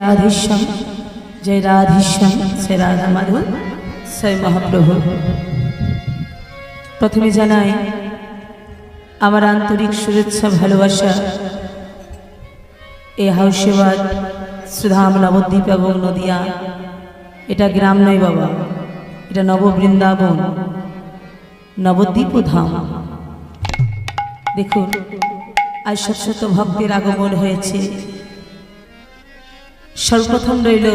राधेश्याम जय राधेश्याम से राधा माधव से महाप्रभु प्रथमे जानाई आमार आंतरिक शुभेच्छा भालोबासा ए हाउसेवाद सुधाम नवद्वीप एवं नदिया एटा ग्राम नय बाबा एटा नवबृंदाबन नवद्वीप धाम देखुन आज शत शत भक्तेर आगमन हयेछे। सर्वप्रथम रইল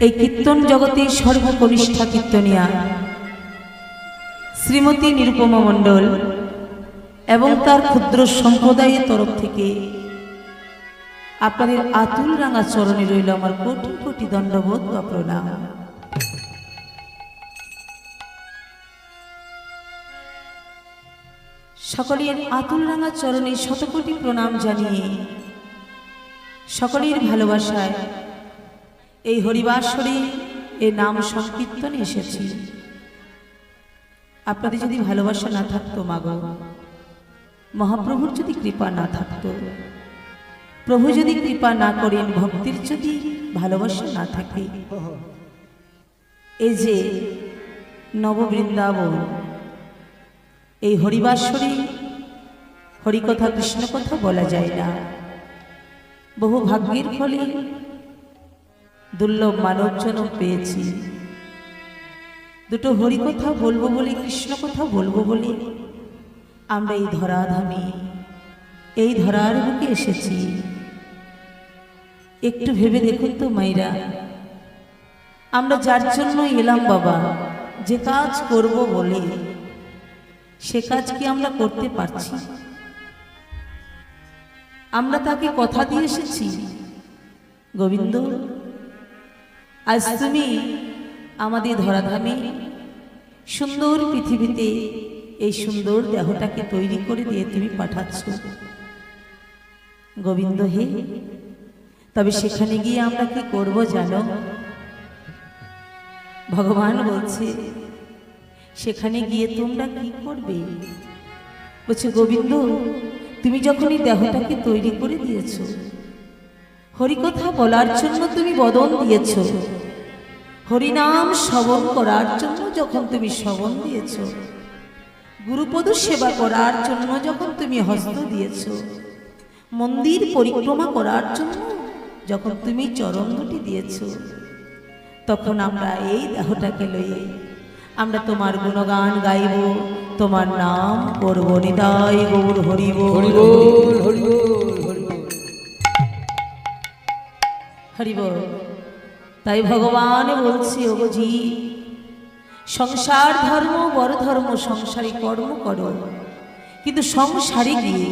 এই কীর্তন জগতে সর্বকনিষ্ঠা কীর্তনিয়া শ্রীমতী নিরুপমা মণ্ডল এবং তার ক্ষুদ্র সম্প্রদায়ের তরফ থেকে আপনাদের আতুল রাঙা চরণে রইল আমার কোটি কোটি দণ্ডবোধ বা প্রণাম। সকলের আতুল রাঙা চরণে শতকোটি প্রণাম জানিয়ে সকলের ভালোবাসায় এই হরিবাসরে এই নাম সংকীর্তনে এসেছি। আপনাদের যদি ভালোবাসা না থাকতো মাগো, মহাপ্রভুর যদি কৃপা না থাকতো, প্রভু যদি কৃপা না করেন, ভক্তির যদি ভালোবাসা না থাকে, এই যে নববৃন্দাবন এই হরিবাসরে হরিকথা কৃষ্ণ কথা বলা যায় না। বহু ভাগ্যের ফলে দুর্লভ মানব জন্ম পেয়েছি। দুটো হরিকথা বলবো বলে, কৃষ্ণ কথা বলবো বলে আমরা এই ধরাধামে এই ধরার বুকে এসেছি। একটু ভেবে দেখুন তো মাইরা, আমরা যার জন্য এলাম বাবা, যে কাজ করব বলে সে কাজ কি আমরা করতে পারছি? আমরা তাকে কথা দিয়ে এসেছি, গোবিন্দ আজ তুমি আমাদের ধরাধামে সুন্দর পৃথিবীতে এই সুন্দর দেহটাকে তৈরি করে দিয়ে তুমি পাঠাচ্ছ গোবিন্দ হে। তবে সেখানে গিয়ে আমরা কি করব জানো? ভগবান বলছে সেখানে গিয়ে তোমরা কি করবে? বলছে গোবিন্দ তুমি যখন এই দেহটাকে তৈরি করে দিয়েছ, হরিকথা বলার জন্য তুমি বদন দিয়েছ, হরিনাম শ্রবণ করার জন্য যখন তুমি শ্রবণ দিয়েছ, গুরুপদ সেবা করার জন্য যখন তুমি হস্ত দিয়েছ, মন্দির পরিক্রমা করার জন্য যখন তুমি চরণ দুটি দিয়েছ, তখন আমরা এই দেহটাকে লইয়ে আমরা তোমার গুণগান গাইব, তোমার নাম করব নিতাই গৌর হরি বল হরি বল হরি বল। তাই ভগবান বলছে ওগো জি, সংসার ধর্ম বড় ধর্ম, সংসারী কর্ম করো, কিন্তু সংসারে গিয়ে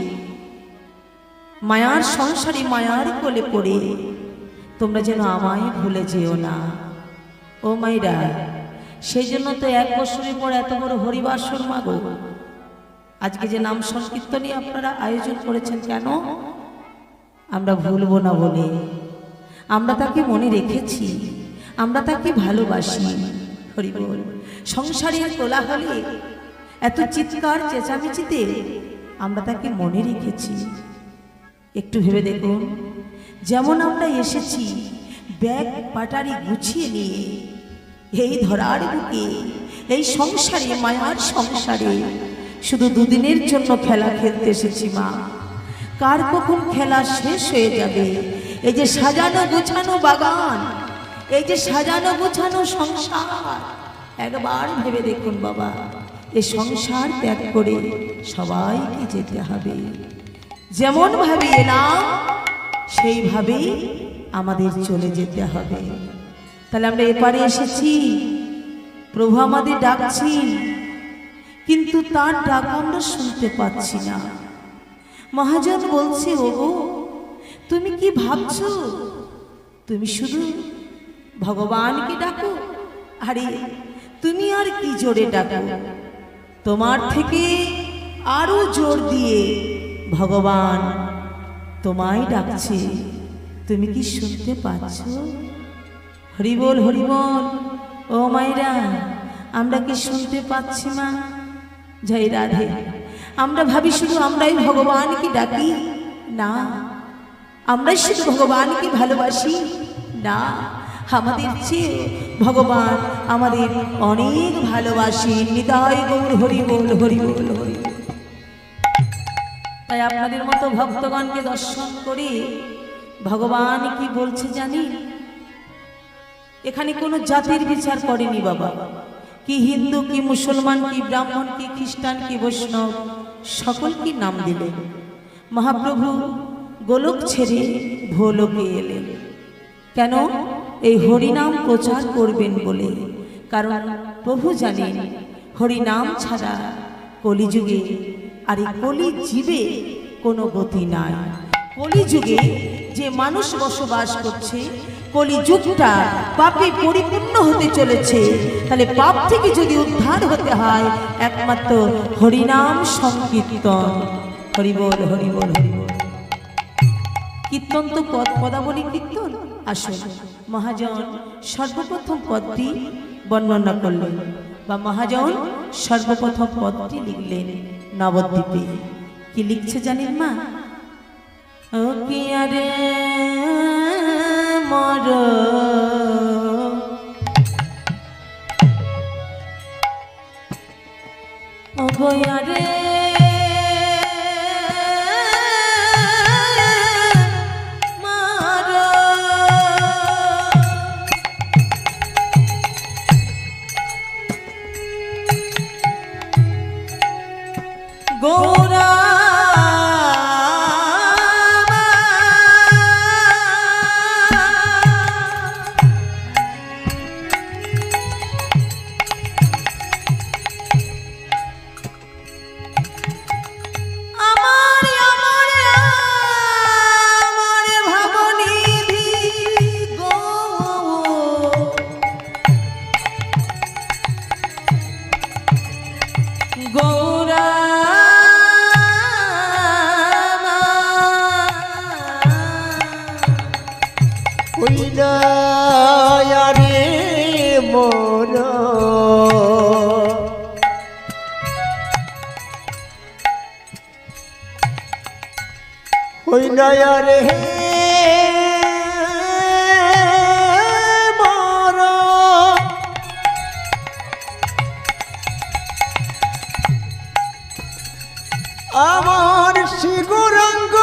মায়ার সংসারী মায়ার কোলে পড়ে তোমরা যেন আমায় ভুলে যেও না। ও মাইরা, সেই জন্য তো 1 বছরের পর এত বড় হরিবাসর মাগো। আজকে যে নাম সংকীর্তনী আপনারা আয়োজন করেছেন, কেন? আমরা ভুলবো না বলে, আমরা তাকে মনে রেখেছি, আমরা তাকে ভালোবাসি। হরি বল। সংসারের কোলাহলে এত চিৎকার চেঁচামেচিতে আমরা তাকে মনে রেখেছি। একটু ভেবে দেখুন, যেমন আমরা এসেছি ব্যাগ পাটারি গুছিয়ে নিয়ে এই ধরার বুকে এই সংসারে মায়ার সংসারে শুধু দুদিনের জন্য খেলা খেলতে এসেছি মা। কার কখন খেলা শেষ হয়ে যাবে? এই যে সাজানো গোছানো বাগান, এই যে সাজানো গোছানো সংসার, একবার ভেবে দেখুন বাবা, এই সংসার ত্যাগ করে সবাইকে যেতে হবে। যেমন ভাবে এলাম সেইভাবেই আমাদের চলে যেতে হবে। তাহলে আমরা এপারে এসেছি, প্রভু আমাদের ডাকছেন, কিন্তু তার ডাক আমরা শুনতে পাচ্ছি না। মহাজন বলছে ওগো তুমি কি ভাবছো? তুমি শুধু ভগবানকে ডাকো, আরে তুমি আর কি জোরে ডাকো, তোমার থেকে আরো জোর দিয়ে ভগবান তোমায় ডাকছে, তুমি কি শুনতে পাচ্ছ? হরি বল হরি বল। ও মায়েরা, আমরা কি শুনতে পাচ্ছি মা? জয় রাধে। আমরা ভাবি শুধু আমরাই ভগবানকে ডাকি, না, আমরাই শুধু ভগবানকে ভালোবাসি না, আমাদের চেয়ে ভগবান আমাদের অনেক ভালোবাসি। নিতাই গৌর হরি বল, হরি বল, হরি বল। তাই আপনাদের মতো ভক্তগণকে দর্শন করে ভগবান কি বলছে জানি, এখানে কোনো জাতির বিচার করেনি বাবা, কি হিন্দু, কি মুসলমান, কি ব্রাহ্মণ, কি খ্রিস্টান, কি বৈষ্ণব, সকলকে নাম দিলেন। মহাপ্রভু গোলক ছেড়ে ভোলোকে এলেন কেন? এই হরিনাম প্রচার করবেন বলে। কারণ প্রভু জানেন হরিনাম ছাড়া কলিযুগে, আর এই কলিজীবে কোনো গতি নাই। কলিযুগে যে মানুষ বসবাস করছে, কলিযুগটা পাপে পরিপূর্ণ হতে চলেছে। তাহলে পাপ থেকে যদি উদ্ধার হতে হয়, একমাত্র হরিনাম সংকীর্তন। হরিবল, হরিবল, হরিবল। কীর্তন তো পদাবলী কীর্তন। আসুন মহাজন সর্বপ্রথম পদটি বর্ণনা করলেন, বা মহাজন সর্বপ্রথম পদটি লিখলেন নবদ্বীপে। কি লিখছে জানেন মা? ও কিয়া রে মর ও গয়া রে গৌরা রে মর আমার শিগুরঙ্গ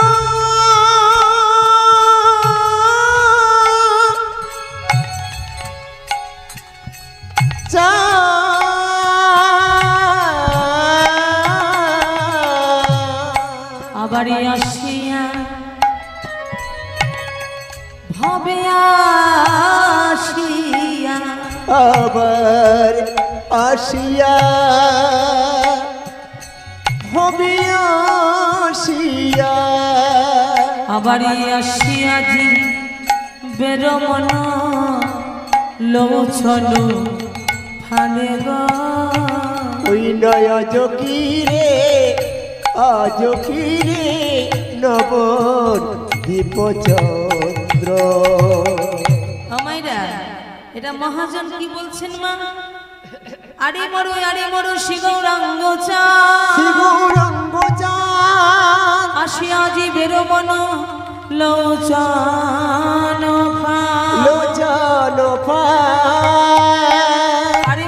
আবারে আসিয়া ভবে আসিয়া, আবার আসিয়া হবে আসিয়া, আবারে আসিয়া জি বেরমন লোচন ফানে গো। ওই নয় জকিরে আজকিরে নবদ্বীপ চন্দ্র। আমাইরা এটা মহাজন কি বলছেন মা? আরে মরো শিগৌরাঙ্গ চাঁদ, শিগৌরাঙ্গ চাঁদ আসিয়া জি বেরমন লোচন লোচন আরে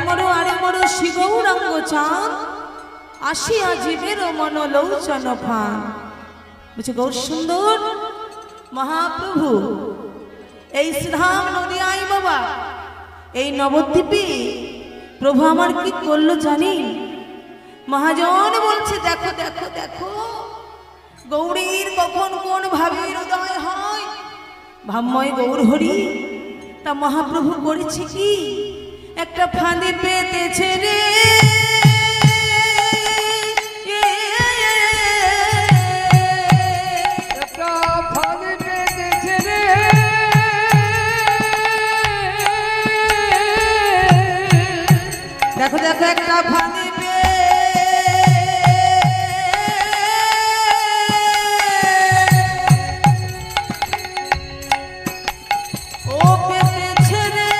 মরো শিগৌরাঙ্গ চাঁদ, আসিয়া জি বেরমন লোচন ফান। বলছে গৌর সুন্দর মহাপ্রভু এই শ্রীধাম নদী আই বাবা, এই নবদ্বীপে প্রভু আমার কি করলো জানি? মহাজন বলছে দেখো দেখো দেখো, গৌরীর কখন কোন ভাবের উদয় হয়, ভাবময় গৌর হরি। তা মহাপ্রভু করেছে কি? একটা ফাঁদে পেতেছে রে, দেখো দেখো একটা ফাঁদে ও পেতেছে রে,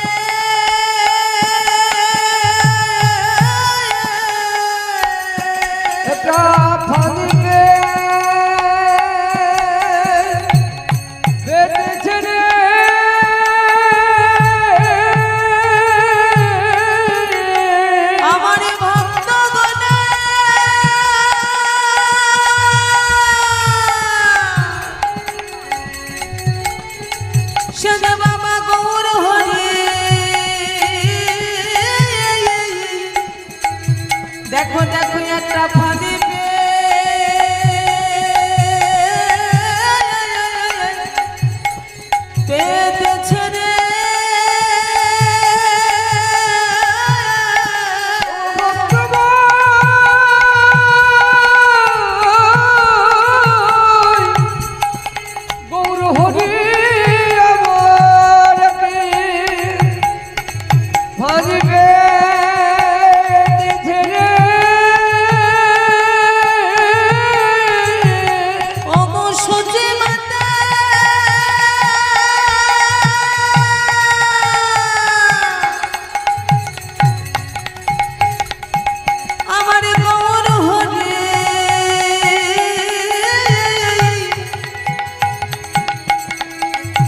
একটা ফাঁদে সদা বাবা গৌর হরি দেখো দেখো একটা ফাঁদে পেতেছে রে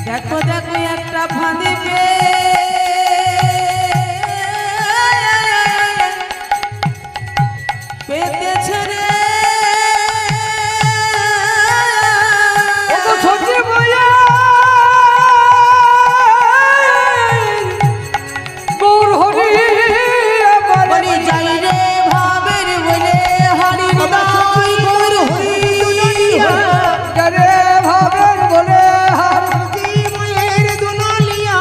দেখো দেখো একটা ফাঁদে পেতেছে রে গৌর হরি বলি যাই রে ভাবের বলে হরি নিতাই গৌর হরি রে ভাবের বলে সচি ময়ের দুনলিয়া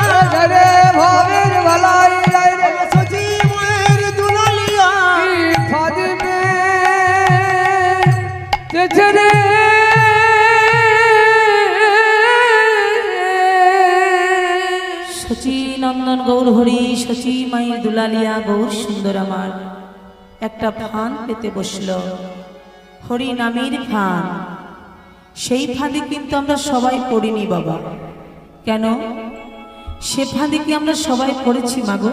রে ভাবের বলাই রে সচি ময়ের দুনলিয়া ফাদিবে তেছরে শচী নন্দন গৌর হরি শচী মায়ের দুলালিয়া গৌর সুন্দর আমার একটা ফান পেতে বসল হরি নামের ফান সেই ফাঁদে কিন্তু আমরা সবাই পড়িনি বাবা কেন সে ফাঁদে কি আমরা সবাই পড়েছি মাগো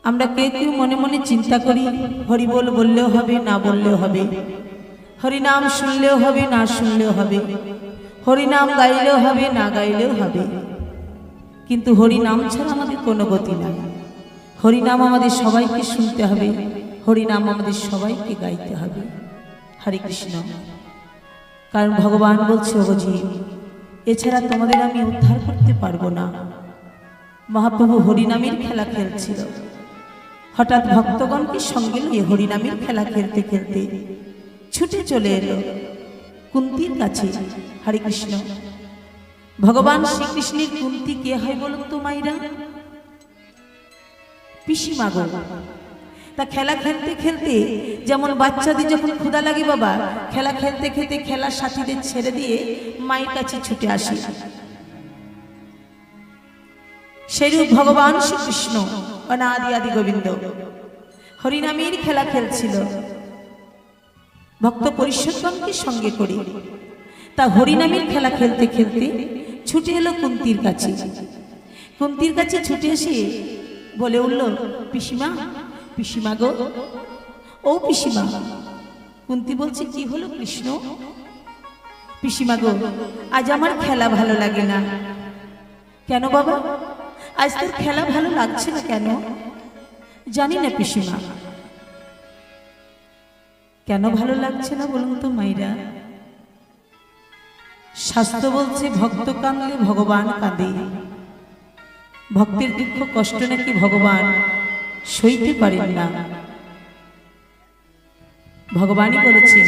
আমরা কেউ কেউ মনে মনে চিন্তা করি হরি বল বললেও হবে না বললেও হবে হরি নাম শুনলেও হবে না শুনলেও হবে হরি নাম গাইলেও হবে না গাইলেও হবে কিন্তু হরি নাম ছাড়া আমাদের কোনো গতি নাই হরি নাম আমাদের সবাইকে শুনতে হবে হরি নাম আমাদের সবাইকে গাইতে হবে হরে কৃষ্ণ কারণ ভগবান বলছে ও জীব এছাড়া তোমাদের আমি উদ্ধার করতে পারবো না মহাপ্রভু হরিনামের খেলা খেলছিল হঠাৎ ভক্তগণকে সঙ্গে নিয়ে হরিনামের খেলা খেলতে খেলতে ছুটে চলে এলো কুন্তির কাছে হরে কৃষ্ণ ভগবান শ্রীকৃষ্ণের কুন্তি কে হয় বলুন তো মাইরা পিসিমা গো তা খেলা খেলতে খেলতে যেমন বাচ্চাদের যখন ক্ষুধা লাগে বাবা খেলা খেলতে খেলতে খেলার সাথীদের ছেড়ে দিয়ে মায়ের কাছে ছুটে আসে সেরূপ ভগবান শ্রীকৃষ্ণ অনাদি আদি গোবিন্দ হরিনামের খেলা খেলছিল ভক্ত পরিষদগণকে সঙ্গে করে তা হরিনামের খেলা খেলতে খেলতে ছুটে এলো কুন্তির কাছে কুন্তির কাছে ছুটে এসে বলে উঠল পিসিমা পিসিমা গো ও পিসিমা কুন্তি বলছে কি হলো কৃষ্ণ পিসিমা গো আজ আমার খেলা ভালো লাগে না কেন বাবা আজ তোর খেলা ভালো লাগছে না কেন জানি না পিসিমা কেন ভালো লাগছে না বলুন তো মাইরা শাস্ত্র বলছে ভক্ত কাঁদলে ভগবান কাঁদে ভক্তের দুঃখ কষ্ট নাকি ভগবান সইতে পারেন না ভগবানই বলেছেন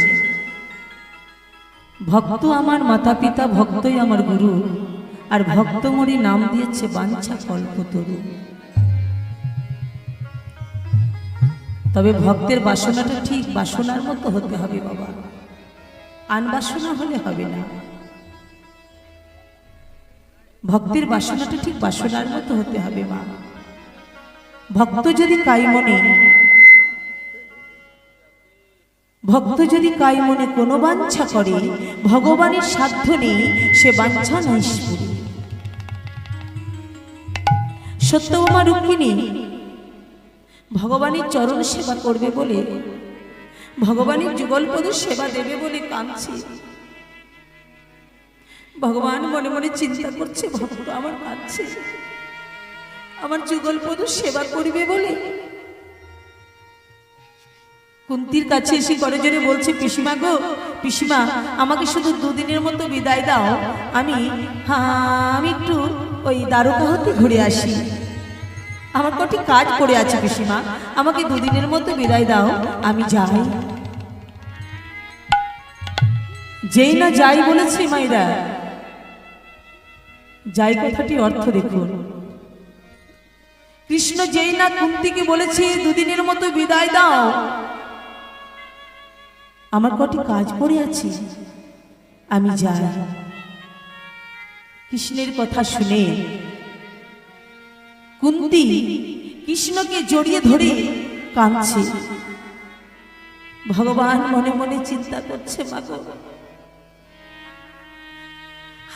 ভক্ত আমার মাতা পিতা ভক্তই আমার গুরু আর ভক্তমরি নাম দিয়েছে বাঞ্ছা কল্পতরু তবে ভক্তের বাসনাটা ঠিক বাসনার মতো হতে হবে বাবা আন বাসনা হলে হবে না ভক্তের বাসনাটা ঠিক বাসনার মতো হতে হবে মা ভক্ত যদি কাই মনে কোনো বাঞ্ছা করে ভগবানের সাধ্য নেই সে বাঞ্ছা নাইস্পুরি সত্যভামা রুক্মিণী ভগবানের চরণ সেবা করবে বলে ভগবানের যুগলপদ সেবা দেবে বলে কাঁদছে ভগবান মনে মনে চিন্তা করছে ভক্ত আমার কাঁদছে আমার যুগলপদ সেবা করবে বলে কুন্তির কাছে এসে করে জোরে বলছে পিসিমা গো পিসিমা আমাকে শুধু দুদিনের মতো বিদায় দাও, আমি একটু ওই দ্বারকা হতে ঘুরে আসি। আমার কটি কাজ পড়ে আছে পিসিমা, আমাকে দুদিনের মতো বিদায় দাও, আমি যাই। যেই না যাই বলেছি মাইরা, যাই কথাটি অর্থ দেখুন। কৃষ্ণ যেই না কুন্তিকে বলেছে দুদিনের মতো বিদায় দাও, আমার কটি কাজ পড়ে আছে, আমি যাই। কৃষ্ণের কথা শুনে কুন্তি কৃষ্ণকে জড়িয়ে ধরে কাঁদছে। ভগবান মনে মনে চিন্তা করছে, মাগো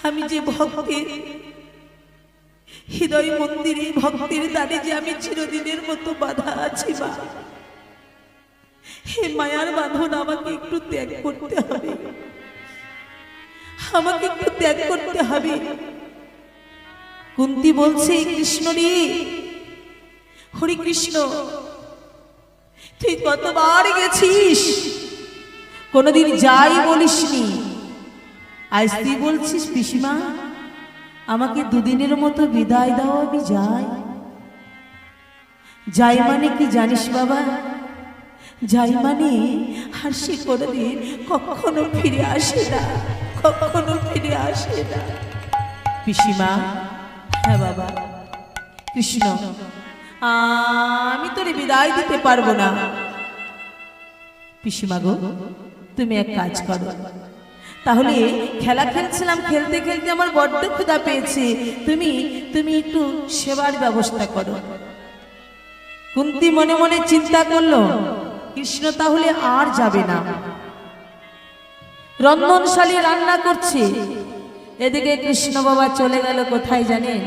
আমি যে ভক্তের হৃদয় মন্দিরে ভক্তের দ্বারে যে আমি চিরদিনের মতো বাধা আছি, মা হে মায়ার বাঁধন আমাকে একটু ত্যাগ করতে হবে, আমাকে একটু ত্যাগ করতে হবে। কুন্তি বলছে, কৃষ্ণ রে, হরি কৃষ্ণ তুই কতবার গেছিস, কোনদিন যাই বলিসনি, আজ তুই বলছিস পিসিমা আমাকে দুদিনের মতো বিদায় দাও, আমি যাই। যাই মানে কি জানিস বাবা? যাই মানে আর সে কোনদিন কখনো ফিরে আসে না, কখনো ফিরে আসে না। পিসিমা, হ্যাঁ বাবা কৃষ্ণ, আমি তোরে বিদায় দিতে পারবো না। পিসিমা গো, তুমি এক কাজ করো, তাহলে খেলা খেলছিলাম, খেলতে খেলতে আমার বড্ড ক্ষুধা পেয়েছে, তুমি একটু সেবার ব্যবস্থা করো। কুন্তি মনে মনে চিন্তা করলো, কৃষ্ণ তাহলে আর যাবে না। রন্ধনশালী রান্না করছে, এদিকে কৃষ্ণ বাবা চলে গেল কোথায় জানেন?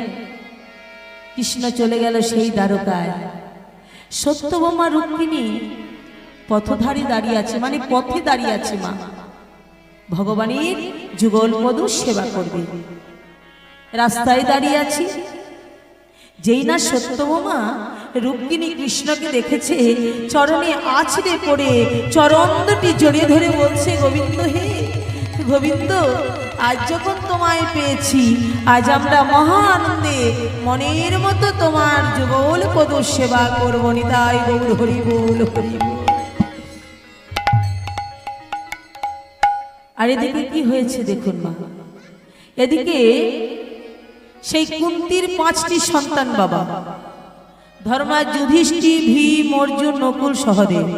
কৃষ্ণ চলে গেল সেই দ্বারকায়। সত্যভামা রুক্মিণী পথধারী দাঁড়িয়ে আছে, মানে পথে দাঁড়িয়ে আছে, মা ভগবানের যুগল পদ সেবা করবে, রাস্তায় দাঁড়িয়ে আছি। যেই না সত্যভামা রুক্মিণী কৃষ্ণকে দেখেছে, চরণে আছড়ে পড়ে চরণ দুটি জড়িয়ে ধরে বলছে, গোবিন্দ হে গোবিন্দ, আজ যখন তোমায় পেয়েছি, আজ আমরা মহা আনন্দে মনের মতো তোমার যুগল পদ সেবা করব, নিতাই গৌর হরি বল হরি বল। আর এদিকে কি হয়েছে দেখুন মা, এদিকে সেই কুন্তির 5টি সন্তান বাবা, ধর্মা, যুধিষ্ঠির, ভীম, অর্জুন, নকুল, সহদেব।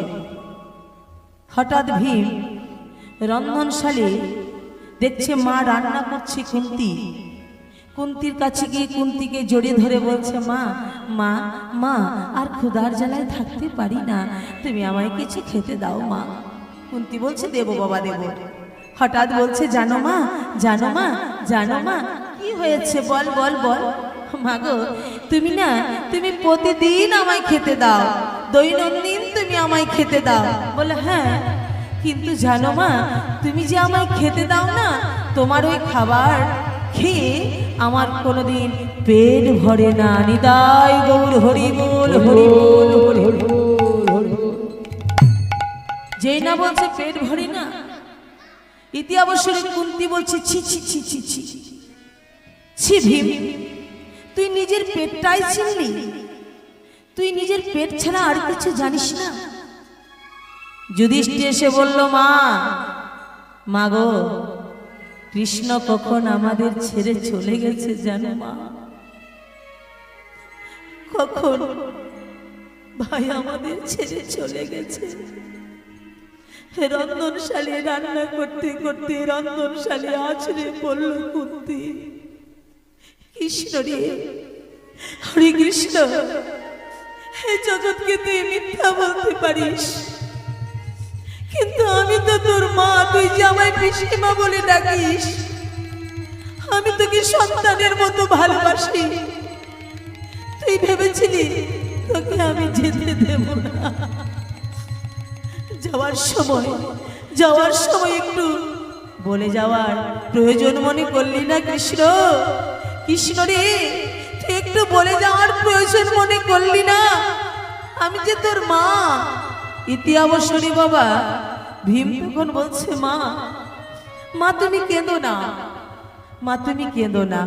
হঠাৎ ভীম রন্ধনশালে দেখছে মা রান্না করছে, কুন্তির কাছে গিয়ে কুন্তিকে জড়িয়ে ধরে বলছে, মা মা মা আর ক্ষুধার জ্বালায় থাকতে পারি না, তুমি আমায় কিছু খেতে দাও মা। কুন্তি বলছে, দেবো বাবা দেবো। হঠাৎ বলছে, জানো মা জানো মা জানো মা, কি হয়েছে বল বল বল। মাগো তুমি প্রতিদিন আমায় খেতে দাও, দৈনন্দিন তুমি আমায় খেতে দাও। বলে, হ্যাঁ কিন্তু জানো মা, তুমি যে আমায় খেতে দাও না, তোমার ওই খাবার খেয়ে আমার কোনোদিন পেট ভরে না, নিতাই গৌর হরি বল হরি বল হরি বল। যেই না বলছে পেট ভরে না, ইতি অবসরে কুন্তি বলছে, ছি ছি ছি ছি ছি ছি ভীম, তুই নিজের পেটটাই চিনলি, তুই নিজের পেট ছাড়া আর কিছু জানিস না। যুধিষ্ঠির এসে বলল, মা গো, কৃষ্ণ কখন আমাদের ছেড়ে চলে গেছে জানো মা, কখন ভাই আমাদের ছেড়ে চলে গেছে। রন্ধনশালে রান্না করতে করতে রন্ধনশালে আছড়ে পড়ল কুন্তি। কৃষ্ণ রে, হরে কৃষ্ণ, হে জগৎকে তুই মিথ্যা বলতে পারিস, কিন্তু আমি তো তোর মা, তুই যে আমায় পিসিমা বলে ডাকিস, আমি তোকে সন্তানের মতো ভালোবাসি। তুই ভেবেছিলি তোকে আমি যেতে দেব না? যাওয়ার সময় একটু বলে যাওয়ার প্রয়োজন মনে করলি না কৃষ্ণ? কৃষ্ণ রে, তুই একটু বলে যাওয়ার প্রয়োজন মনে করলি না? আমি যে তোর মা। ইতি অবসরে বাবা ভীম তখন বলছে, মা মা তুমি কেঁদো না, মা তুমি কেঁদো না,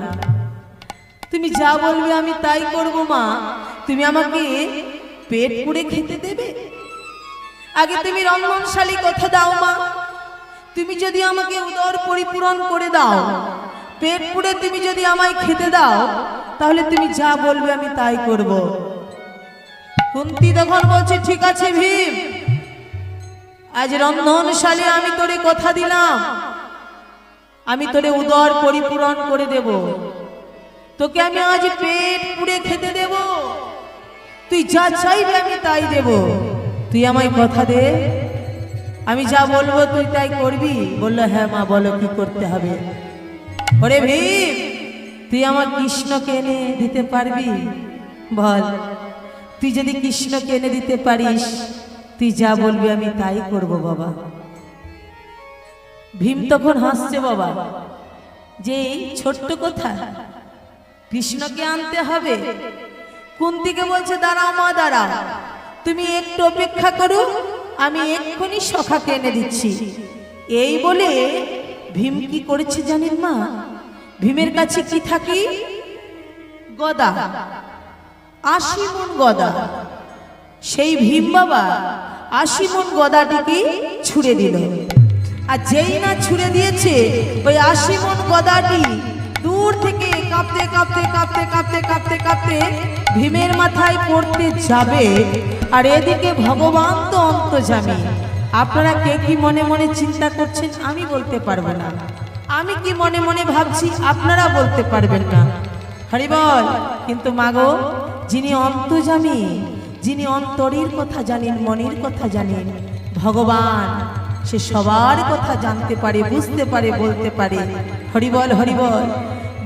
তুমি যা বলবে আমি তাই করব। মা তুমি আমাকে পেট পুড়ে খেতে দেবে? আগে তুমি রন্ধনশালী কথা দাও মা, তুমি যদি আমাকে উদর পরিপূরণ করে দাও, পেট পুড়ে তুমি যদি আমায় খেতে দাও, তাহলে তুমি যা বলবে আমি তাই করব। কুন্তী তখন বলছে, ঠিক আছে ভীম, আজ রন্ধনশালী আমি তোরে কথা দিলাম, আমি তোরে উদর পরিপূরণ করে দেব, তোকে আমি আজ পেট পুড়ে খেতে দেব, তুই যা চাইবে আমি তাই দেব, তুই আমায় কথা দে, আমি যা বলবো তুই তাই করবি। বললো, হ্যাঁ মা বলো কি করতে হবে। ওরে ভীম, তুই আমার কৃষ্ণকে এনে দিতে পারবি? বল, তুই যদি কৃষ্ণকে এনে দিতে পারিস, তুই যা বলবি আমি তাই করব বাবা। ভীম তখন হাসছে বাবা, যে এই ছোট্ট কথা, কৃষ্ণকে আনতে হবে। কুন্তীকে বলছে, দাঁড়াও মা দাঁড়াও, তুমি একটু অপেক্ষা করো, আমি এক্ষুনি সখাকে এনে দিচ্ছি। এই বলে ভীম কি করেছে জানেন মা? ভীমের কাছে কি থাকি? গদা, 80 মণ গদা। সেই ভীম বাবা 80 মণ গদাটিকে ছুঁড়ে দিল। আর যেই না ছুঁড়ে দিয়েছে, ওই 80 মণ গদাটি দূর থেকে কাঁপতে কাঁপতে কাঁপতে কাঁপতে কাঁপতে কাঁপতে ভীমের মাথায় পড়তে যাবে। আর এদিকে ভগবান তো অন্তর্যামী। আপনারা কে কি মনে মনে চিন্তা করছেন আমি বলতে পারবো না, আমি কি মনে মনে ভাবছি আপনারা বলতে পারবেন না। হরি বল। কিন্তু মাগো, যিনি অন্তর্যামী, যিনি অন্তরের কথা জানেন, মনের কথা জানেন, ভগবান, সে সবার কথা জানতে পারে, বুঝতে পারে, বলতে পারে। হরি বল, হরি বল।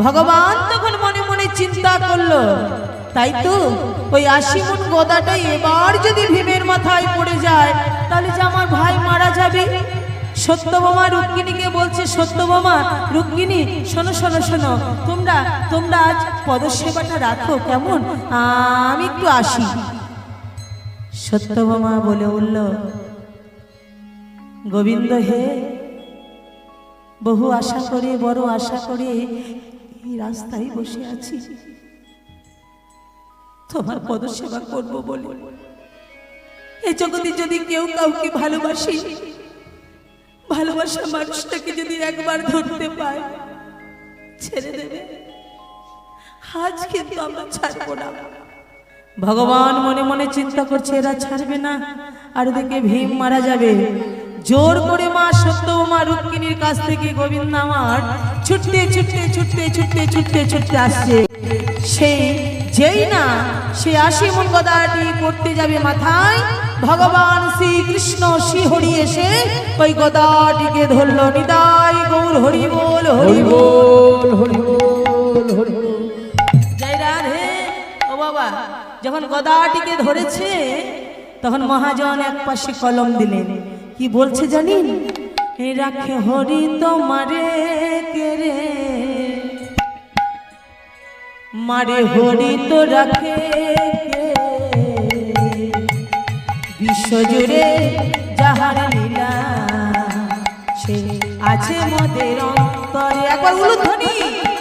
ভগবান তখন মনে মনে চিন্তা করলো, তাই তো ওই 80 মণ গদাটা এবার যদি ভীমের মাথায় পড়ে যায়, তাহলে যে আমার ভাই মারা যাবে। সত্যভামা রুক্মিণীকে বলছে, সত্যভামা, রুক্মিণী, শোনো শোনো শোনো, তোমরা আজ পদসেবাটা রাখো, কেমন? আমি একটু আসি। সত্যভামা বলে উঠল, গোবিন্দ হে, বহু আশা করে, বড় আশা করে এই রাস্তায় বসে আছি, তোমার পদসেবা করবো বলে। এই জগতে যদি কেউ কাউকে ভালোবাসি, ভালোবাসা মানুষটাকে যদি একবার ধরতে পায়, ছেড়ে দেবে। আজ কিন্তু আমরা ছাড়বো না। ভগবান মনে মনে চিন্তা করছে, এরা ছাড়বে না, আর দেখে ভীম মারা যাবে। জোর করে মা সত্যভামা রুক্মিণীর কাছ থেকে গোবিন্দ আমার ছুটতে ছুটতে ছুটতে ছুটতে ছুটতে ছুটতে আসছে। সেই যেই না সে 80 মণ গদাটি পড়তে যাবে মাথায়, ভগবান শ্রীকৃষ্ণ শ্রীহরি এসে ওই গদাটিকে ধরল। নিতাই গৌর হরি বল, হরি বল, হরি বল, হরি বল। জয় রাধে। ও বাবা, যখন গদাটিকে ধরেছে, তখন মহাজন এক পাশে কলম দিলেন। কি বলছে জানেন? রাখে হরি তোমারে কেরে, মারে হরি তো রাখে কে, বিশ্বজুড়ে যাহার লীলা, সে আছে মোদের অন্তরে। একবার উলুধ্বনি,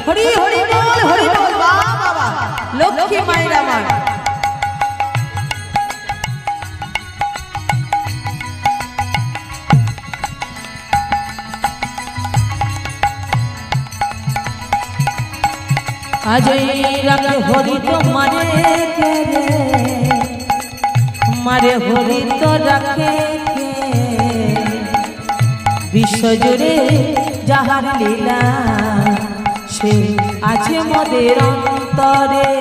হরি হরি বল, হরি বল। বাবা, লক্ষ্মী মায়ের আমার। আজই রাখে হরি তোমারে কেরে, মারে হরি তো রাখে কে, বিশ্বজুড়ে যাহার লীলা, সে আছে মোদের অন্তরে।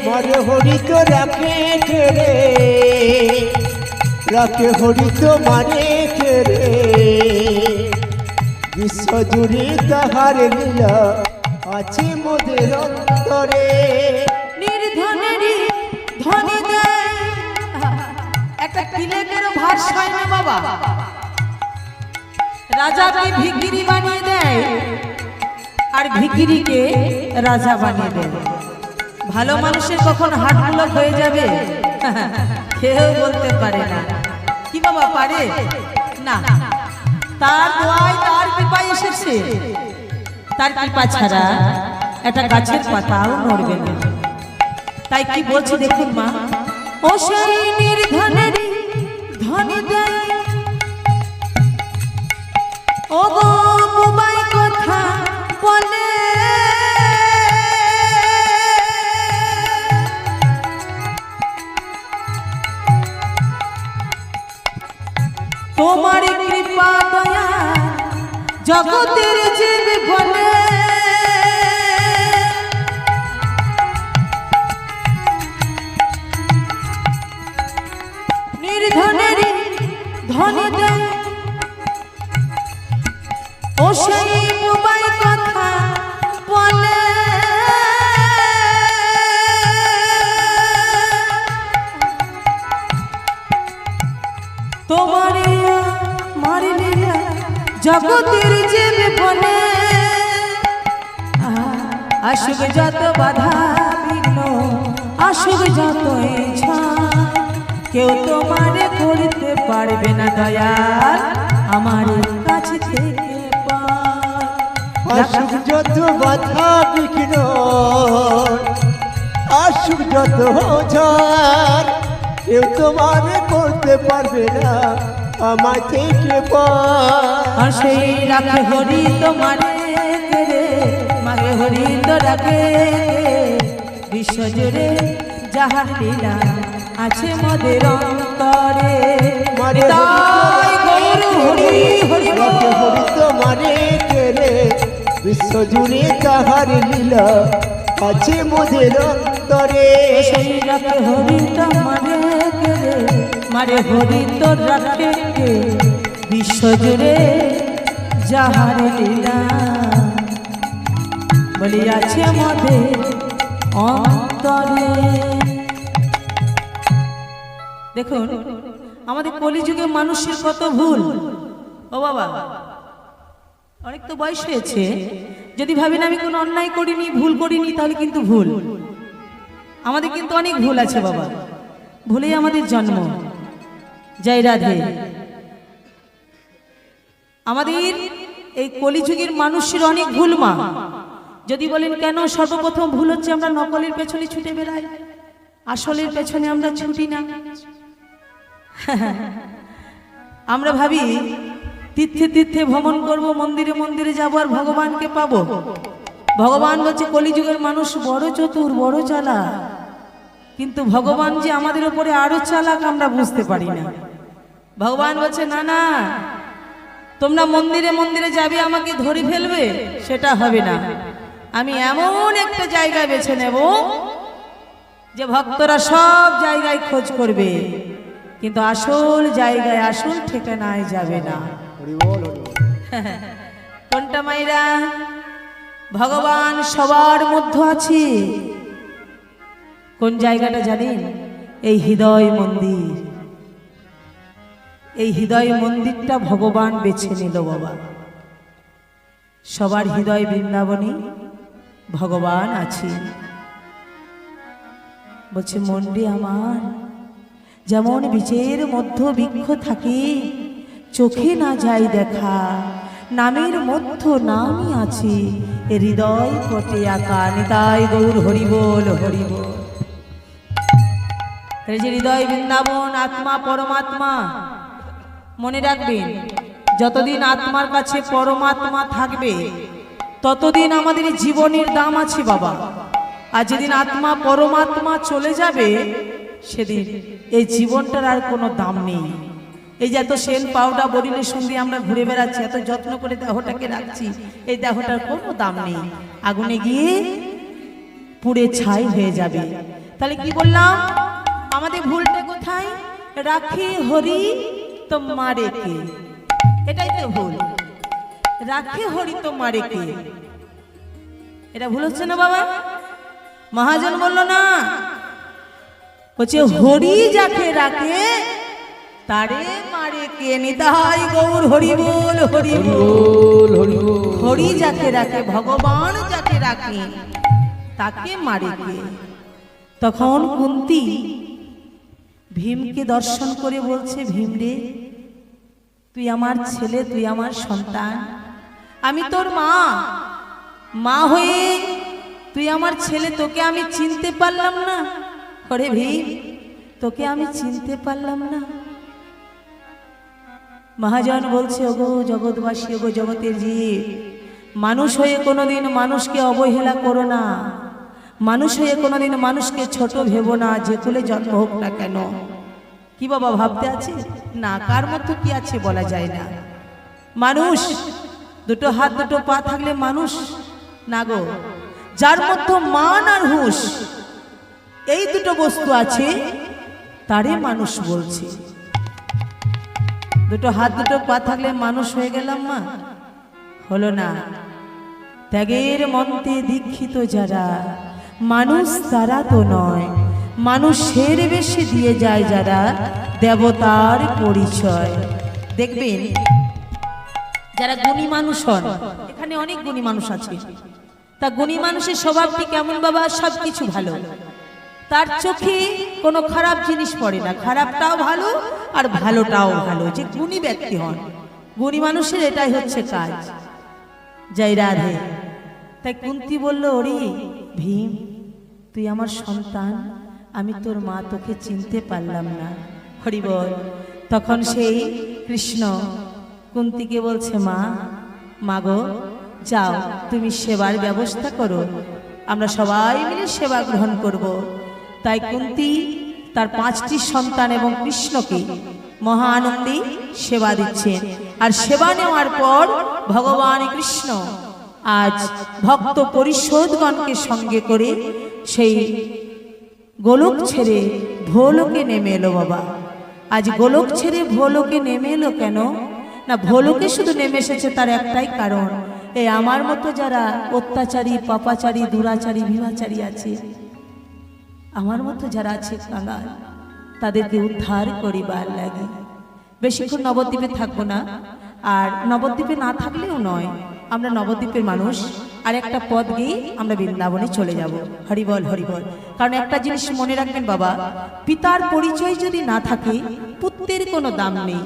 মারে হরি তো রাখে রে, রাখে হরি তো মারে রে, বিশ্বজুড়ে তাহার লীলা আছে মোদের অন্তরে। নির্ধনেরই ধনী দেয়, একটা তিলেকেরও ভার হয় না বাবা। রাজাকে ভিখিরি বানিয়ে দেয়, আর ভিখিরিকে রাজা বানিয়ে দেয়। ভালো মানুষের কখন হাটগুলো হয়ে যাবে কেউ বলতে পারে না। কি বাবা পারে না? তার দোয়ায় তার কৃপায় এসেছে। তার কৃপা ছাড়া একটা গাছের পাতাও নড়বে না। তাই কি বলছে দেখুন মা, ও সেই নির্ধনের ধনী দেয়, ও গো বুবাই কথা বলে, তোমার কৃপা দয়া জগতের জীব বলে, নির্ধনের ধনী দেয়, ও সেই বুবাই কথা বলে, তোমার মারিলে জগতের জীব বলে, আসুক যত বাধা বিঘ্ন, আসুক যত ইচ্ছা, কেউ তোমার করতে পারবে না দয়াল আমার কাছে থেকে পার। আসুক যত বাধা বিঘ্ন, আসুক যত ঝড়, কেউ তোমার করতে পারবে না আমার থেকে পার। আর সেই রাখে হরি তোমারে রে, মাগে হরি তো রাখে, বিশ্বজুড়ে যাহার লীলা আছে মোদের অন্তরে, তাই গৌর হরি হরি রাখে হরি তোমারে রে, বিশ্বজুড়ে তাহার লীলা আছে মোদের অন্তরে। সেই রাখে হরি তোমারে রে, মারে হরি তো রাখে, বিশ্বজুড়ে যাহার লীলা বলি আছে মোদের অন্তরে। দেখুন আমাদের কলিযুগে মানুষের কত ভুল। ও বাবা, অনেক তো বয়স হয়েছে, যদি ভাবেন আমি কোনো অন্যায় করিনি, ভুল করিনি, তাহলে কিন্তু ভুল। আমাদের কিন্তু অনেক ভুল আছে বাবা, ভুলেই আমাদের জন্ম। জয় রাধে। আমাদের এই কলিযুগের মানুষের অনেক ভুল মা। যদি বলেন কেন, সর্বপ্রথম ভুল হচ্ছে আমরা নকলের পেছনে ছুটে বেড়াই, আসলের পেছনে আমরা ছুটি না। আমরা ভাবি তীর্থে তীর্থে ভ্রমণ করব, মন্দিরে মন্দিরে যাবো আর ভগবানকে পাবো। ভগবান বলছে কলিযুগের মানুষ বড় চতুর, বড় চালাক, কিন্তু ভগবান যে আমাদের উপরে আরো চালাক আমরা বুঝতে পারি না। ভগবান বলছে না না, তোমরা মন্দিরে মন্দিরে যাবে, আমাকে ধরে ফেলবে, সেটা হবে না। আমি এমন একটা জায়গায় বেছে নেব যে ভক্তরা সব জায়গায় খোঁজ করবে, কিন্তু আসল জায়গায় আসল ঠিকানায় যাবে না। কোনটা মাইরা? ভগবান সবার মধ্যে আছে। কোন জায়গাটা জানেন? এই হৃদয় মন্দির। এই হৃদয় মন্দিরটা ভগবান বেছে নিল বাবা। সবার হৃদয় বৃন্দাবনে ভগবান আছে। বলছে মন্ডি আমার যেমন বীজের মধ্য বৃক্ষ থাকে, চোখে না যায় দেখা, নামের মধ্য নামই আছে, হৃদয় পটে আঁকা। নিতাই গৌর হরিবোল হরিবোল। এই যে হৃদয় বৃন্দাবন, আত্মা পরমাত্মা, মনে রাখবেন যতদিন আত্মার কাছে পরমাত্মা থাকবে ততদিন আমাদের জীবনের দাম আছে বাবা। আর যেদিন আত্মা পরমাত্মা চলে যাবে সেদিন এই জীবনটার আর কোনো দাম নেই। এই যে এত সেন পাউডার বডিলে সন্ধি আমরা ঘুরে বেড়াচ্ছি, এত যত্ন করে দেহটাকে রাখছি, এই দেহটার কোনো দাম নেই, আগুনে গিয়ে পুড়ে ছাই হয়ে যাবে। তাহলে কি বললাম? আমাদের ভুলটা কোথায়? রাখে হরি তো মারে কে, এটাই তো ভুল। রাখে হরি তো মারে কে, এটা ভুল হচ্ছে না বাবা? মহাজন বলল না, বলছে হরি যাকে রাখে তারে মারে কে। নিতাই গৌর হরি বল হরি বল হরি বল। হরি যাকে রাখে, ভগবান যাকে রাখে তাকে মারে কে। তখন কুন্তী ভীমকে দর্শন করে বলছে, ভীম রে তুই আমার ছেলে, তুই আমার সন্তান, আমি তোর মা। মা হয়ে তুই আমার ছেলে, তোকে আমি চিনতে পারলাম না। ওরে ভীম, তোকে আমি চিনতে পারলাম না। মহাজন বলছে, ওগো জগৎবাসী, ওগো জগতের জীব, মানুষ হয়ে কোনোদিন মানুষকে অবহেলা করো না। মানুষ হয়ে কোনোদিন মানুষকে ছোট ভেবো না, যে কুলে জন্ম হোক না কেন। কি বাবা ভাবতে আছে না, কার মতো কি আছে বলা যায় না। মানুষ দুটো হাত দুটো পা থাকলে মানুষ না গো। যার মধ্যে মান আর হুঁশ এই দুটো বস্তু আছে, তারে মানুষ বলছে। দুটো হাত দুটো পা থাকলে মানুষ হয়ে গেলাম মা? হলো না। ত্যাগের মন্ত্রে দীক্ষিত যারা মানুষ, তারা তো নয়। মানুষের বেশে দিয়ে যায় যারা দেবতার পরিচয়। দেখবেন যারা গুণী মানুষ হন, এখানে অনেক গুণী মানুষ আছে, তা গুণী মানুষের স্বভাবটি কেমন বাবা? সব কিছু ভালো, তার চোখে কোনো খারাপ জিনিস পড়ে না। খারাপটাও ভালো আর ভালোটাও ভালো, যে গুণী ব্যক্তি হন। গুণী মানুষের এটাই হচ্ছে কাজ। জয় রাধে। তাই কুন্তী বলল, ওরে ভীম, তুই আমার সন্তান, আমি তোর মা, তোকে চিনতে পারলাম না। হরি বল। তখন সেই কৃষ্ণ কুন্তীকে বলছে, মা, মাগো যাও, তুমি সেবার ব্যবস্থা করো, আমরা সবাই মিলে সেবা গ্রহণ করব। তাই কুন্তী তার 5টি সন্তান এবং কৃষ্ণকে মহা আনন্দে সেবা দিচ্ছেন। আর সেবা নেওয়ার পর ভগবান কৃষ্ণ আজ ভক্ত পরিষদগণকে সঙ্গে করে সেই গোলক ছেড়ে ভোলোকে নেমে এলো বাবা। আজ গোলক ছেড়ে ভোলোকে নেমে এলো কেন না? ভোলোকে শুধু নেমে এসেছে তার একটাই কারণ, এই আমার মতো যারা অত্যাচারী, পাপাচারী, দুরাচারী, ভিমাচারী আছে, আমার মতো যারা আছে কাঙাল, তাদেরকে উদ্ধার করিবার লাগে। বেশিক্ষণ নবদ্বীপে থাকবো না, আর নবদ্বীপে না থাকলেও নয়, আমরা নবদ্বীপের মানুষ। আর একটা পথ গিয়ে আমরা বৃন্দাবনে চলে যাব। হরিবল হরিবল। কারণ একটা জিনিস মনে রাখবেন বাবা, পিতার পরিচয় যদি না থাকে, পুত্রের কোনো দাম নেই।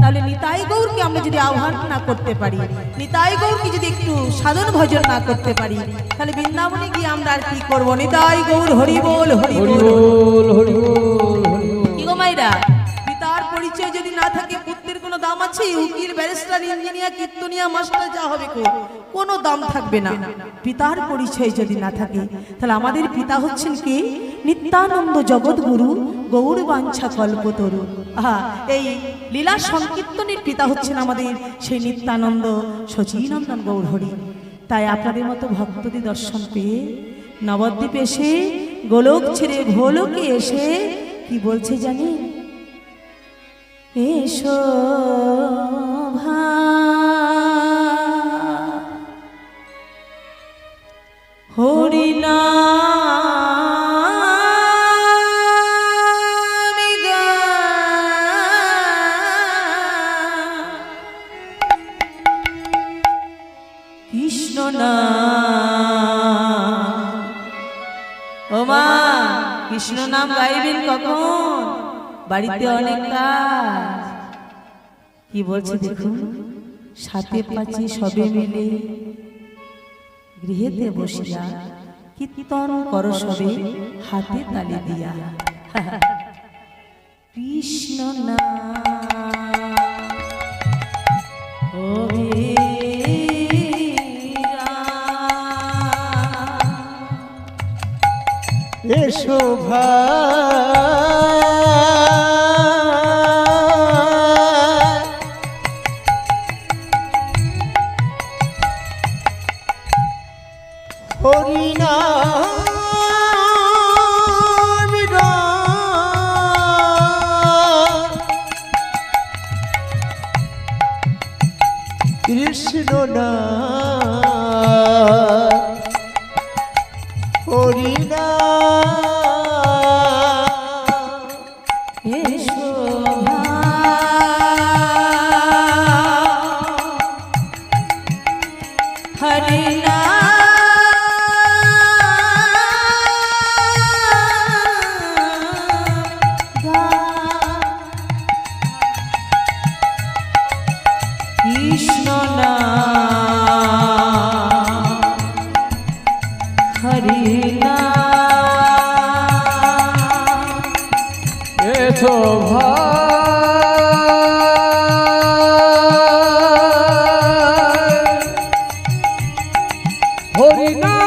তাহলে নিতাই গৌরকে আমরা যদি আহ্বান না করতে পারি, নিতাই গৌরকে যদি একটু সাধন ভজন না করতে পারি, তাহলে বৃন্দাবনে গিয়ে আমরা আর কি করবো? নিতাই গৌর হরিবল হরিবল কি গো মাইরা, পিতার পরিচয় যদি না থাকে, পুত্রের কোনো দাম আছে? উকিল, ব্যারিস্টার, ইঞ্জিনিয়ার, কীর্তনিয়া, মাস্টার যা হবে কোনো দাম থাকবে না। পিতার পরিচয় যদি না থাকে, তাহলে আমাদের পিতা হচ্ছেন কি? নিত্যানন্দ জগৎগুরু গৌর বাঞ্ছা কল্পতরু। এই লীলা সংকীর্তনের পিতা হচ্ছেন আমাদের সেই নিত্যানন্দ শচীনন্দন গৌর হরি। তাই আপনাদের মতো ভক্তদের দর্শন পেয়ে নবদ্বীপে এসে, গোলক ছেড়ে ভোলোকে এসে কি বলছে জানি? এসো হরি নাম কৃষ্ণ নাম। ও মা, কৃষ্ণ নাম গাইবেন কখন? বাড়িতে অনেক কাজ। কি বলছে দেখুন, সাথে পাচি সবে মিলে গৃহেতে বসিয়া কীর্তন কর সবে হাতে তালি দিয়া। কৃষ্ণ নাম এসো ভাই, হরি নাম কৃষ্ণ নাম, হরি নাম। এসো হরি নাম হরি নাম। এসো ভাই হরি নাম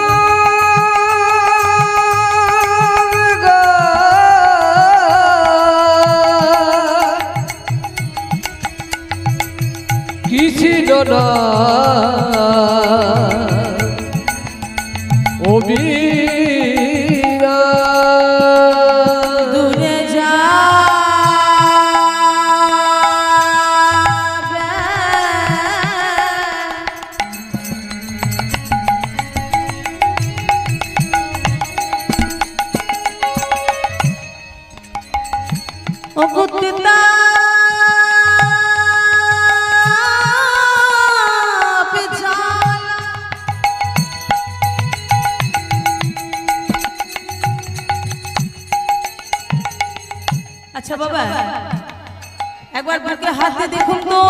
কৃষ্ণ নাম অবিরা দূরে যাবে ও কুত্তা আচ্ছা বাবা, একবার বুকে হাত দিয়ে দেখুন তো,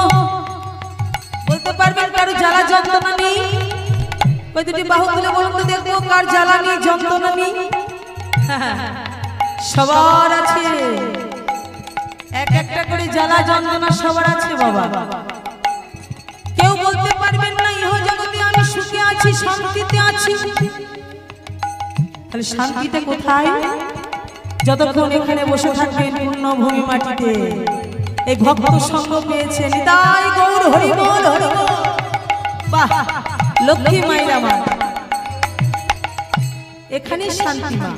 বলতে পারবেন কারো জ্বালা যন্ত্রণা নেই? ওই দুটি বাহু তুলে বলুন তো দেখবো কার জ্বালা নেই, যন্ত্রণা নেই? সবার আছে, এক একটা করে জ্বালা যন্ত্রণা সবার আছে বাবা। কেউ বলতে পারবেন না ইহ জগতে আমি সুখে আছি, শান্তিতে আছি। তাহলে শান্তিতে কোথায়? যতক্ষণ এখানে বসে থাকবেন পূর্ণভূমি মাটিতে, এই ভক্ত সঙ্গ পেয়েছেন, নিতাই গৌর হরি বল হরি বল। বাহ, লক্ষ্মী মায়ের আমার, এখানেই শান্তি মা।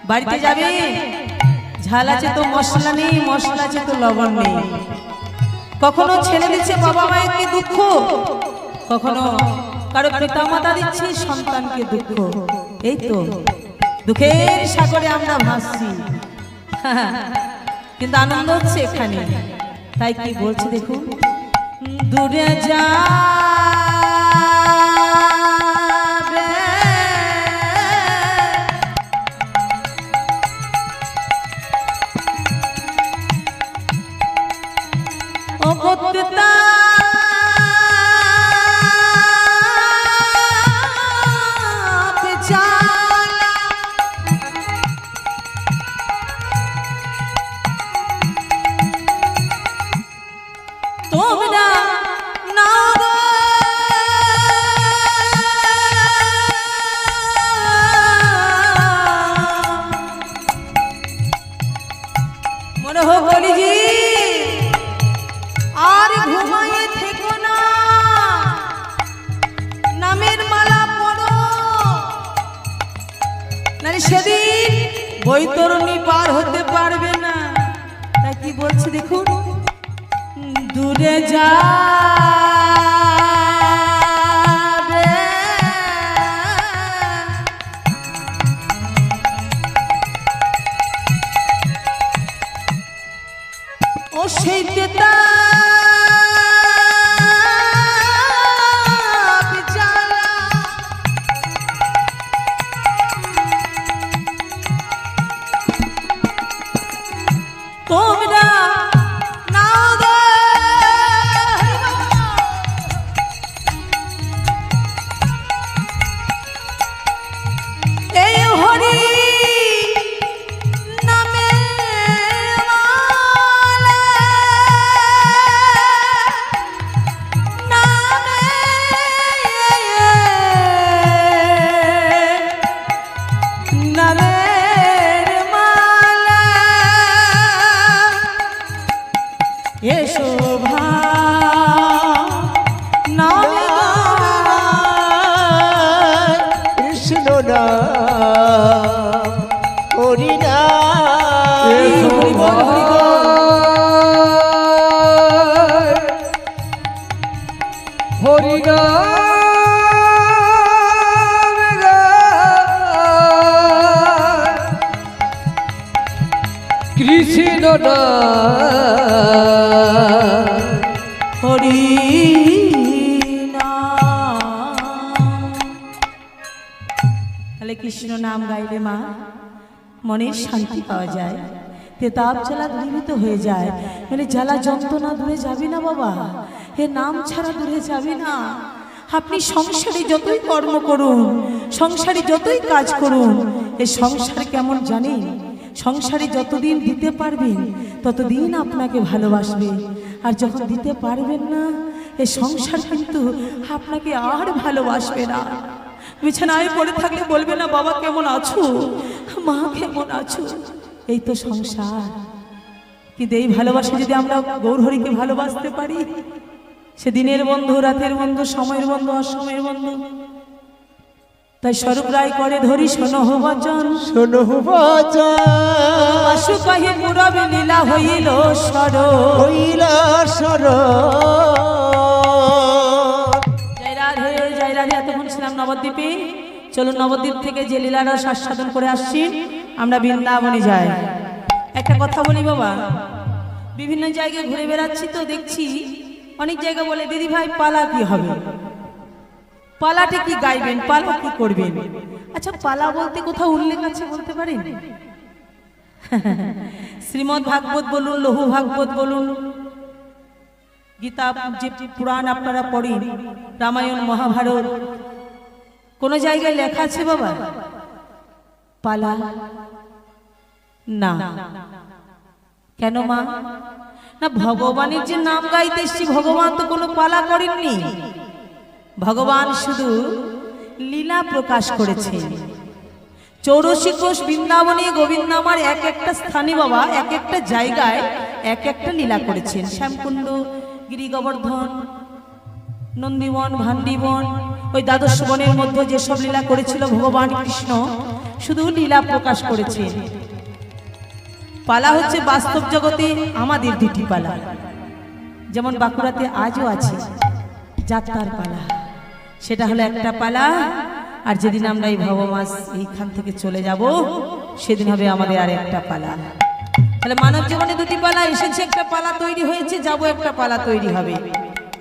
বাড়িতে যাবে, ঝাল আছে তো মশলা নেই, মশলা আছে তো লবণ নেই। কখনো ছেলে দিচ্ছে বাবা মায়েরকে দুঃখ, কখনো কারো পিতা মাতা দিচ্ছে সন্তানকে দুঃখ। এই তো দুঃখের সাগরে আমরা ভাসছি, কিন্তু আনন্দ হচ্ছে এখানে। তাই কি বলছি দেখুন, দূরে যা ও কুত্তা তোমরা নাও গো মনে হোক বলিজি, আর ঘুমাইয়ে থেকো না, নামের মালা পড়ো, নারে সেদিন বৈতরণী পার হতে পারবে না। তাই কি বলছি দেখুন, দূরে যাবে ও সেই তেতা তোমরা নাও গো এই হরি নামে নামের মালা এসো কৃষ্ণ নাম হরি নাম হরি নাম কৃষ্ণ নাম হরি নাম। তাহলে কৃষ্ণ নাম গাইলে মা মনের শান্তি পাওয়া যায়, তেতাব জ্বালা দূরীভূত হয়ে যায়। মানে জ্বালা যন্ত্রণা দূরে যাবে না বাবা, হে নাম ছাড়া দূরে যাবে না। আপনি সংসারে যতই কর্ম করুন, সংসারে যতই কাজ করুন, এই সংসার কেমন জানেন? সংসারে যতদিন দিতে পারবেন ততদিন আপনাকে ভালোবাসবে, আর যখন দিতে পারবেন না এই সংসার কিন্তু আপনাকে আর ভালোবাসবে না। বিছানায় পড়ে থাকলে বলবে না বাবা কেমন আছো, মা কেমন আছো। এই তো সংসার। কিন্তু এই ভালোবাসা যদি আমরা গৌরহরিকে ভালোবাসতে পারি, সে দিনের বন্ধু, রাতের বন্ধু, সময়ের বন্ধু, অসময়ের বন্ধু। তাই স্বরূপ রায় করে ধরি শোনো বচন, শোনো বচন, পাশু কহে মুরবে লীলা হইল সর, হইল সর। জয় রাধে, জয় রাধে। এতক্ষণ ছিলাম নবদ্বীপে। চলুন নবদ্বীপ থেকে যে লীলার রস আস্বাদন করে আসছি, আমরা বৃন্দাবনে যাই। একটা কথা বলি বাবা, বিভিন্ন জায়গায় ঘুরে বেড়াচ্ছি তো দেখছি অনেক জায়গা বলে দিদি ভাই পালা কি হবে, পালাতে কি গাইবেন, পালা কি করবেন। আচ্ছা পালা বলতে কোথাও উল্লেখ আছে বলতে পারেন? শ্রীমদ্ ভাগবত বলুন, লঘু ভাগবত বলুন, গীতা যে পুরাণ আপনারা পড়েন, রামায়ণ মহাভারত, কোন জায়গায় লেখা আছে বাবা পালা? না। কেন মা? না ভগবানের যে নাম গাইতে এসছি, ভগবান তো কোনো পালা করেননি। ভগবান শুধু লীলা প্রকাশ করেছেন। 84 কোষ বৃন্দাবনে গোবিন্দামার এক একটা স্থানে বাবা, এক একটা জায়গায় এক একটা লীলা করেছেন। শ্যামকুণ্ড, গিরি গোবর্ধন, নন্দীবন, ভান্ডিবন, ওই দ্বাদশ বনের মধ্যে যেসব লীলা করেছিল ভগবান কৃষ্ণ, শুধু লীলা প্রকাশ করেছেন। পালা হচ্ছে বাস্তব জগতে আমাদের দুটি পালা, যেমন বাঁকুড়াতে আজও আছে যাত্রার পালা, সেটা হলো একটা পালা। আর যেদিন আমরা এই ভবমাস এইখান থেকে চলে যাব সেদিন হবে আমাদের আর একটা পালা। তাহলে মানব জীবনে দুটি পালা এসেছে, একটা পালা তৈরি হয়েছে, যাব একটা পালা তৈরি হবে।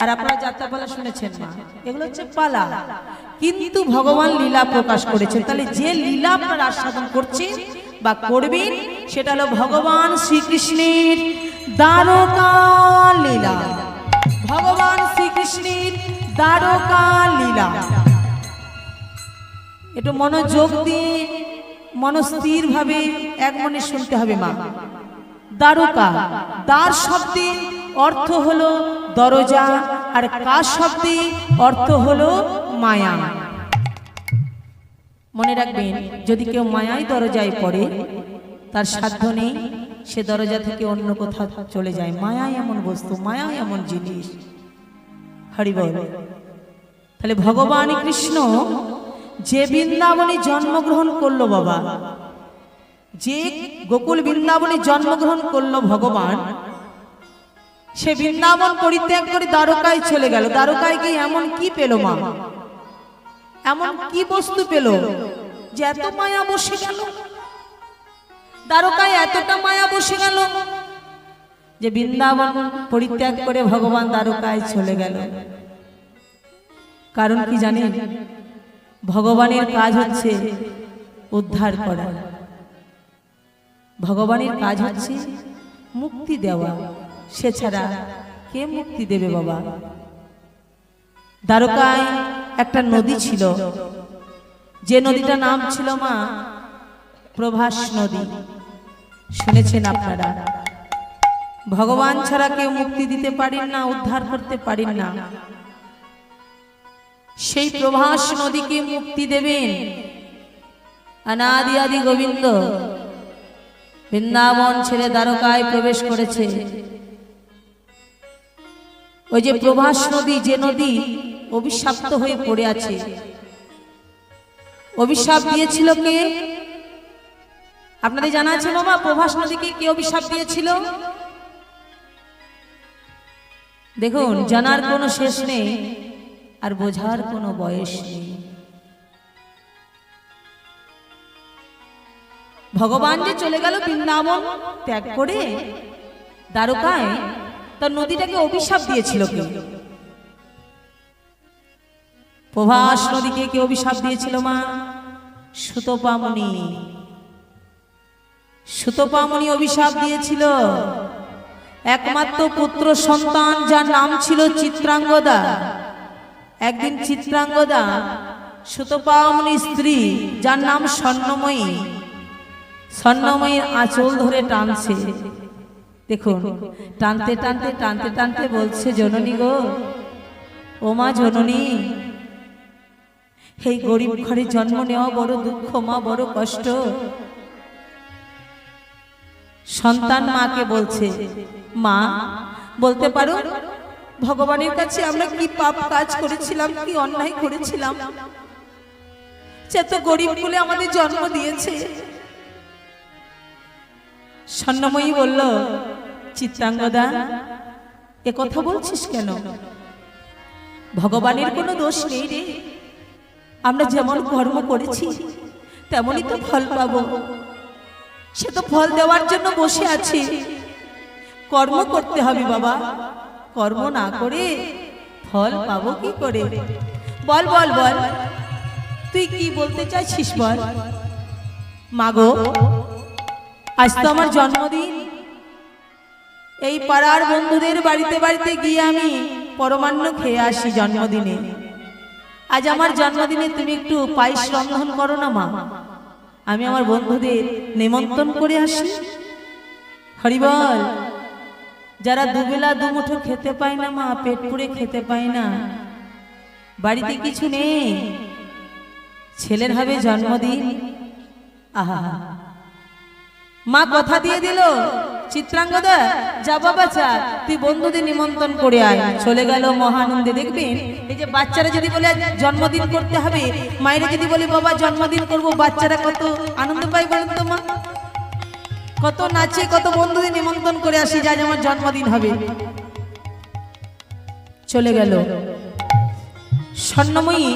আর আপনারা যাত্রা পালা শুনেছেন না, এগুলো হচ্ছে পালা। কিন্তু ভগবান লীলা প্রকাশ করেছেন। তাহলে যে লীলা আপনারা আস্বাদন করছেন বা করবেন সেটা হলো ভগবান শ্রীকৃষ্ণের দ্বারকা লীলা। ভগবান শ্রীকৃষ্ণের দ্বারকা লীলা একটু মনোযোগ দিয়ে মনস্থির ভাবে এক মনে শুনতে হবে মা। দ্বারকা, দ্বার শব্দে অর্থ হলো দরজা, আর কা শব্দে অর্থ হলো মায়া। মনে রাখবেন, যদি কেউ মায়ায় দরজায় পড়ে তার সাধ্য নেই, সে দরজা থেকে অন্য কোথাও চলে যায়। মায়া এমন বস্তু, মায়া এমন জিনিস। হরি বল। তাহলে ভগবান কৃষ্ণ যে বৃন্দাবনে জন্মগ্রহণ করলো বাবা, যে গোকুল বৃন্দাবনে জন্মগ্রহণ করলো ভগবান, সে বৃন্দাবন পরিত্যাগ করে দ্বারকায় চলে গেল। দ্বারকায় গিয়ে এমন কি পেল মা, এমন কি বস্তু পেল যে এত মায়া বসে গেল? দ্বারকায় এতটা মায়া বসে গেল যে বৃন্দাবন পরিত্যাগ করে ভগবান দ্বারকায় চলে গেল। কারণ কি জানেন? ভগবানের কাজ হচ্ছে উদ্ধার করা, ভগবানের কাজ হচ্ছে মুক্তি দেওয়া। সে ছাড়া কে মুক্তি দেবে বাবা? দ্বারকায় একটা নদী ছিল, যে নদীটার নাম ছিল মা প্রভাস নদী। শুনেছেন আপনারা? ভগবান ছাড়া কেউ মুক্তি দিতে পারেন না, উদ্ধার করতে পারেন না। সেই প্রভাস নদীকে মুক্তি দেবেন অনাদি আদি গোবিন্দ বৃন্দাবন ছেড়ে দ্বারকায় প্রবেশ করেছে। ওই যে প্রভাস নদী, যে নদী অভিশপ্ত হয়ে পড়ে আছে, অভিশাপ দিয়েছিল কে? আপনাদের জানা আছে বাবা? প্রভাস নদীকে কে অভিশাপ দিয়েছিল? দেখুন, জানার কোনো শেষ নেই আর বোঝার কোনো বয়স নেই। ভগবান যে চলে গেল বৃন্দাবন ত্যাগ করে দ্বারকায়, তার নদীটাকে অভিশাপ দিয়েছিল কে? প্রভাস নদীকে কে অভিশাপ দিয়েছিল মা? সুতপামনি। সুতপামনি অভিশাপ দিয়েছিল। একমাত্র পুত্র সন্তান যার নাম ছিল চিত্রাঙ্গদা, একদিন চিত্রাঙ্গদা সুতপামনি স্ত্রী যার নাম স্বর্ণময়ী, স্বর্ণময়ীর আঁচল ধরে টানছে। দেখুন, টানতে টানতে টানতে টানতে বলছে, জননী গো, ও মা জননী, এই গরিব ঘরে জন্ম নেওয়া বড় দুঃখ মা, বড় কষ্ট। সন্তান মাকে বলছে, মা বলতে পারো ভগবানের কাছে আমরা কি পাপ কাজ করেছিলাম, কি অন্যায় করেছিলাম, যে এত গরিব বলে আমাদের জন্ম দিয়েছে। স্বর্ণময়ী বলল, চিত্রাঙ্গদা, এ কথা বলছিস কেন? ভগবানের কোনো দোষ নেই রে, আমরা যেমন কর্ম করেছি তেমনই তো ফল পাবো। সে তো ফল দেওয়ার জন্য বসে আছে, কর্ম করতে হবে বাবা, কর্ম না করে ফল পাবো কি করে? বল বল বল, তুই কি বলতে চাইছিস বল। মাগো, আজ তো আমার জন্মদিন, এই পাড়ার বন্ধুদের বাড়িতে বাড়িতে গিয়ে আমি পরমান্ন খেয়ে আসি জন্মদিনে। আজ আমার জন্মদিনে তুমি একটু পায়েস রন্ধন করো না মা, আমি আমার বন্ধুদের নিমন্ত্রণ করে আসি। হরিবল। যারা দুবেলা দুমুঠো খেতে পায় না মা, পেট পুড়ে খেতে পায় না, বাড়িতে কিছু নেই, ছেলের হবে জন্মদিন, আহা, মা কথা দিয়ে দিল, চিত্রাঙ্গদা যা বাবা চা, তুই বন্ধুদের নিমন্ত্রণ করে আয়। চলে গেল মহানন্দে। দেখবেন এই যে বাচ্চারা যদি বলে জন্মদিন করতে হবে, মায়েরা যদি বলে বাবা জন্মদিন করব, বাচ্চারা কত আনন্দ পায় বলেন তো মা, কত নাচে, কত বন্ধুদের নিমন্ত্রণ করে আসি যে আজ আমার জন্মদিন হবে। চলে গেল স্বর্ণময়ী।